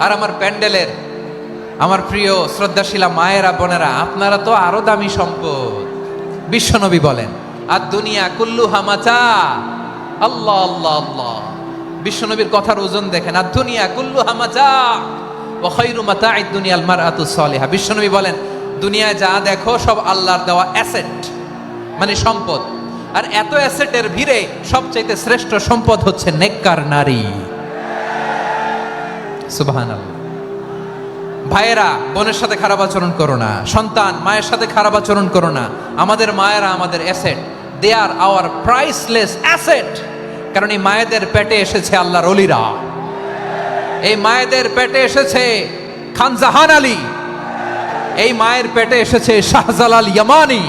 আর আমার প্যান্ডেলের আমার প্রিয় শ্রদ্ধাশীলা মায়েরা বোনেরা, আপনারা তো আরো দামি সম্পদ। বিশ্বনবী বলেন, আর দুনিয়া কুল্লু হামাচা। আল্লাহ আল্লাহ আল্লাহ, বিশ্বনবীর কথার ওজন দেখেন। আর দুনিয়া কুল্লু হামাচা ওয়া খায়রু মাতাঈদ দুনিয়াল মারআতুস সালিহা। বিশ্বনবী বলেন, দুনিয়ায় যা দেখো সব আল্লাহর দেওয়া অ্যাসেট, মানে সম্পদ। আর এত অ্যাসেটের ভিড়ে সবচেয়ে শ্রেষ্ঠ সম্পদ হচ্ছে নেককার নারী। সুবহানাল্লাহ। ভাইয়েরা বোনের সাথে খারাপ আচরণ করো না, সন্তান মায়ের সাথে খারাপ আচরণ করো না। আমাদের মায়েরা আমাদের asset, they are our priceless asset. কারণ এই মায়েদের পেটে এসেছে আল্লাহর ওলিরা, এই মায়েদের পেটে এসেছে খান জাহান আলী, এই মায়ের পেটে এসেছে শাহজালাল ইয়ামানি,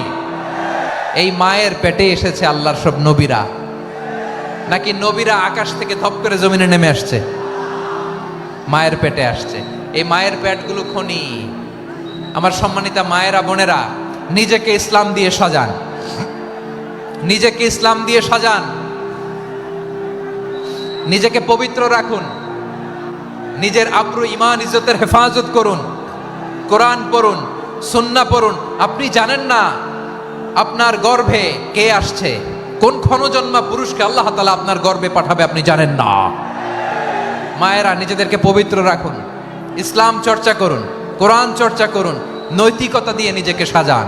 এই মায়ের পেটে এসেছে আল্লাহর সব নবীরা। নাকি নবীরা আকাশ থেকে ধপ করে জমিনে নেমে আসছে? মায়ের পেটে আসছে। এই মায়ের পেটগুলো খনি। আমার সম্মানিতা মায়েরা বোনেরা, নিজেকে ইসলাম দিয়ে সাজান, নিজেকে ইসলাম দিয়ে সাজান, নিজেকে পবিত্র রাখুন, নিজের আব্রু ইমান ইজ্জতের হেফাজত করুন, কোরআন পড়ুন, সুন্নাহ পড়ুন। আপনি জানেন না আপনার গর্ভে কে আসছে, কোন ক্ষণজন্মা পুরুষকে আল্লাহ তাআলা আপনার গর্ভে পাঠাবে, আপনি জানেন না। মায়েরা নিজেদেরকে পবিত্র রাখুন, ইসলাম চর্চা করুন, কোরআন চর্চা করুন, নৈতিকতা দিয়ে নিজেকে সাজান।